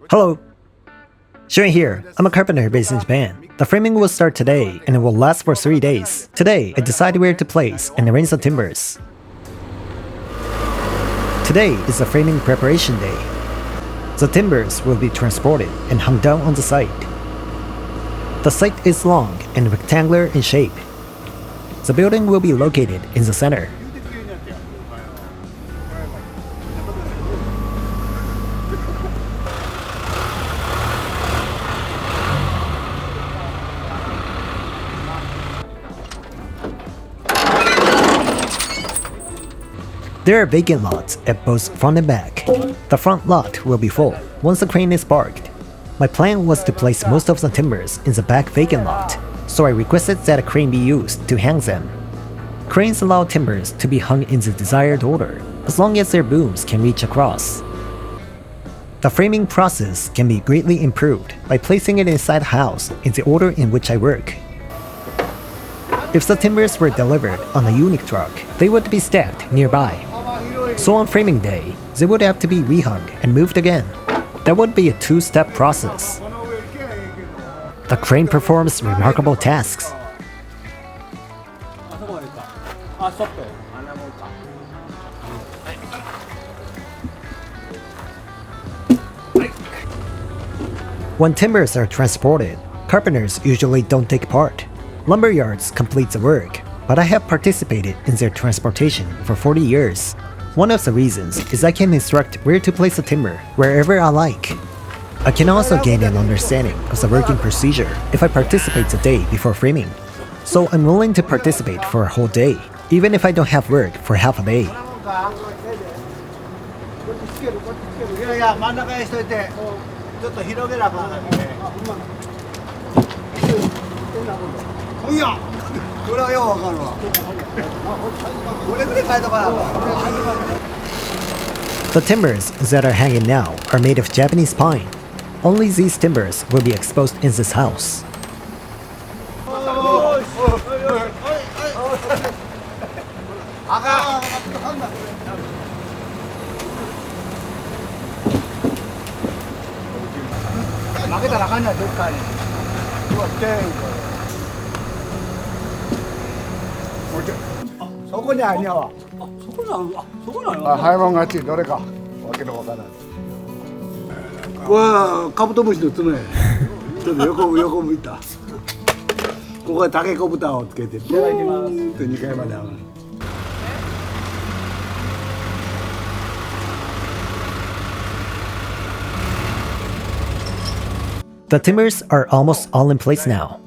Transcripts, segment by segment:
Hello! Shoyan here. I'm a carpenter based in Japan. The framing will start today and it will last for 3 days. Today, I decide where to place and arrange the timbers. Today is the framing preparation day. The timbers will be transported and hung down on the site. The site is long and rectangular in shape. The building will be located in the center. There are vacant lots at both front and back. The front lot will be full once the crane is parked. My plan was to place most of the timbers in the back vacant lot, so I requested that a crane be used to hang them. Cranes allow timbers to be hung in the desired order, as long as their booms can reach across. The framing process can be greatly improved by placing it inside the house in the order in which I work. If the timbers were delivered on a unique truck, they would be stacked nearby. So on framing day, they would have to be rehung and moved again. That would be a two-step process. The crane performs remarkable tasks. When timbers are transported, carpenters usually don't take part. Lumberyards complete the work, but I have participated in their transportation for 40 years. One of the reasons is I can instruct where to place the timber wherever I like. I can also gain an understanding of the working procedure if I participate the day before framing. So I'm willing to participate for a whole day, even if I don't have work for half a day. The timbers that are hanging now are made of Japanese pine. Only these timbers will be exposed in this house. The timbers are almost all in place now.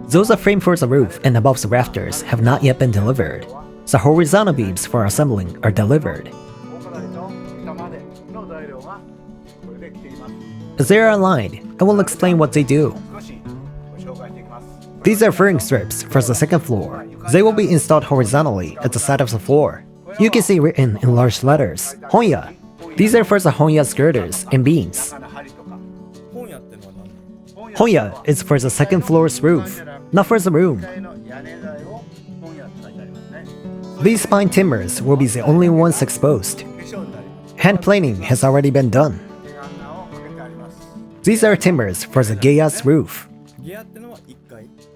Those are framed for the roof and above the rafters have not yet been delivered. The horizontal beams for assembling are delivered. As they are aligned, I will explain what they do. These are furring strips for the second floor. They will be installed horizontally at the side of the floor. You can see written in large letters, Honya. These are for the Honya girders and beams. Honya is for the second floor's roof, not for the room. These pine timbers will be the only ones exposed. Hand planing has already been done. These are timbers for the Geia's roof.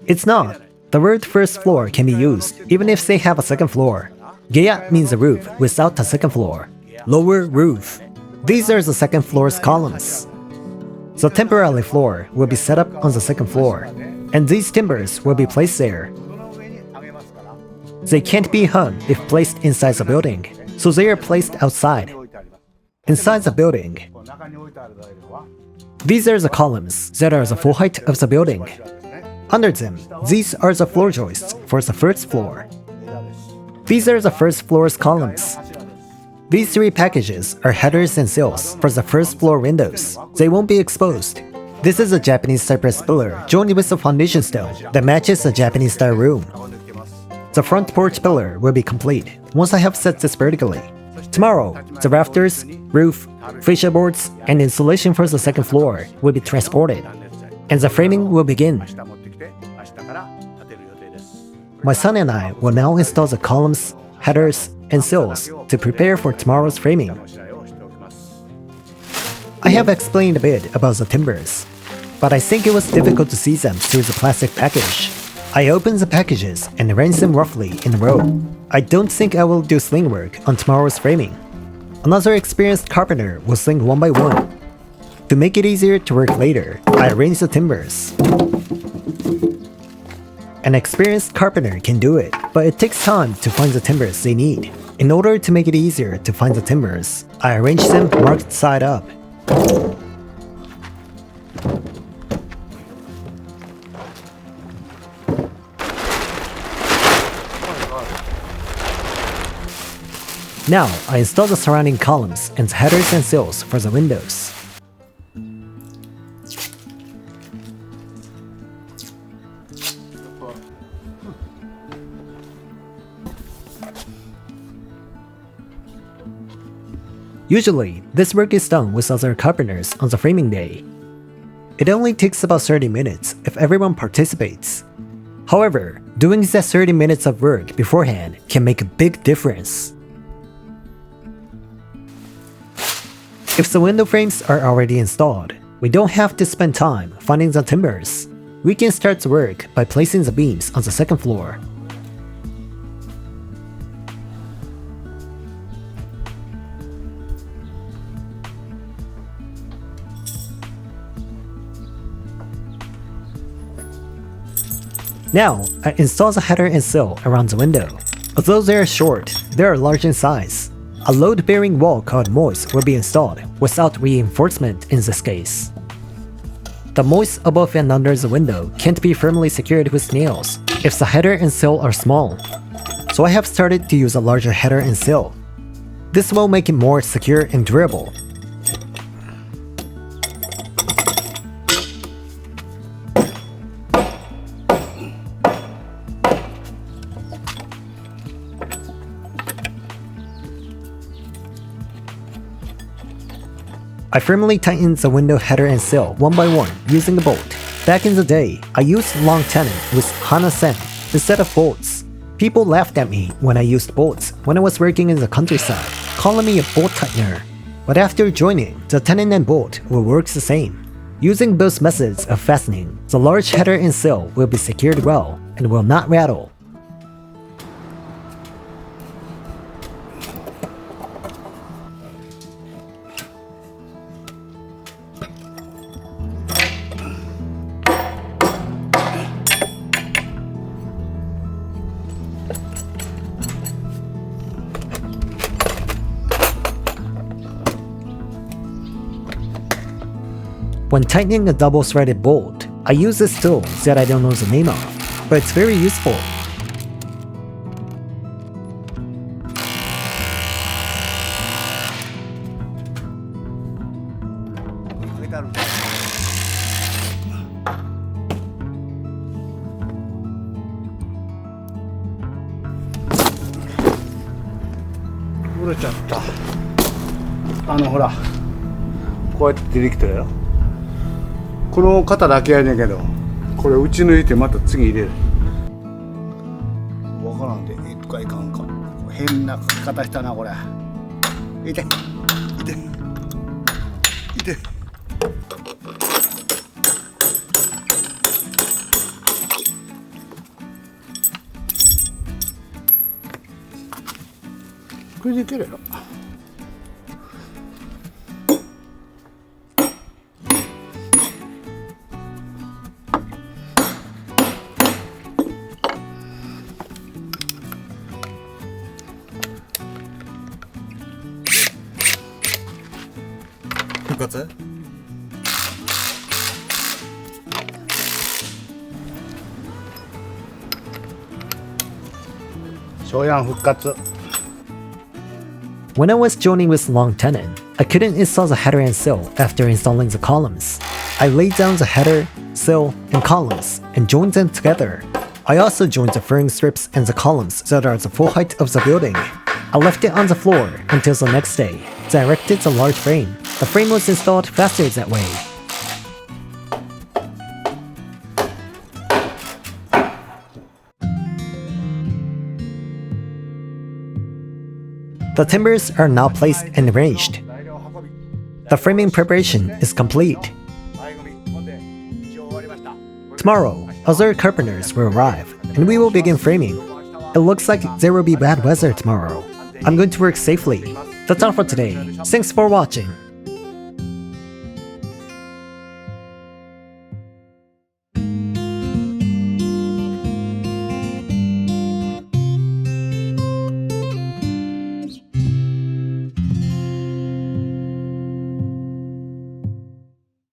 It's not. The word first floor can be used even if they have a second floor. Geia means a roof without a second floor. Lower roof. These are the second floor's columns. The temporary floor will be set up on the second floor, and these timbers will be placed there. They can't be hung if placed inside the building, so they are placed outside. Inside the building, these are the columns that are the full height of the building. Under them, these are the floor joists for the first floor. These are the first floor's columns. These three packages are headers and sills for the first floor windows. They won't be exposed. This is a Japanese cypress pillar joined with a foundation stone that matches a Japanese style room. The front porch pillar will be complete once I have set this vertically. Tomorrow, the rafters, roof, fascia boards, and insulation for the second floor will be transported, and the framing will begin. My son and I will now install the columns, headers, and sills to prepare for tomorrow's framing. I have explained a bit about the timbers, but I think it was difficult to see them through the plastic package. I opened the packages and arranged them roughly in a row. I don't think I will do sling work on tomorrow's framing. Another experienced carpenter will sling one by one. To make it easier to work later, I arranged the timbers. An experienced carpenter can do it, but it takes time to find the timbers they need. In order to make it easier to find the timbers, I arranged them marked side up. Now, I install the surrounding columns and headers and sills for the windows. Usually, this work is done with other carpenters on the framing day. It only takes about 30 minutes if everyone participates. However, doing that 30 minutes of work beforehand can make a big difference. If the window frames are already installed, we don't have to spend time finding the timbers. We can start the work by placing the beams on the second floor. Now, I install the header and sill around the window. Although they are short, they are large in size. A load-bearing wall called moist will be installed without reinforcement in this case. The moist above and under the window can't be firmly secured with nails if the header and sill are small. So I have started to use a larger header and sill. This will make it more secure and durable. I firmly tightened the window header and sill one by one using a bolt. Back in the day, I used long tenon with Hana-sen instead of bolts. People laughed at me when I used bolts when I was working in the countryside, calling me a bolt tightener. But after joining, the tenon and bolt will work the same. Using both methods of fastening, the large header and sill will be secured well and will not rattle. When tightening a double-threaded bolt, I use this tool that I don't know the name of, but it's very useful.ほら、こうやって出てきたよ。この肩だけやねんけど、これ打ち抜いてまた次入れる。わからんで、かいかんか。変な書き方したなこれ。痛い、痛い、痛い。これでいけるやろ。復活？Shoyan復活。When I was joining with long tenon, I couldn't install the header and sill after installing the columns. I laid down the header, sill, and columns and joined them together. I also joined the furring strips and the columns that are the full height of the building. I left it on the floor until the next day. Then erected the large frame. The frame was installed faster that way. The timbers are now placed and arranged. The framing preparation is complete. Tomorrow, other carpenters will arrive, and we will begin framing. It looks like there will be bad weather tomorrow. I'm going to work safely. That's all for today. Thanks for watching.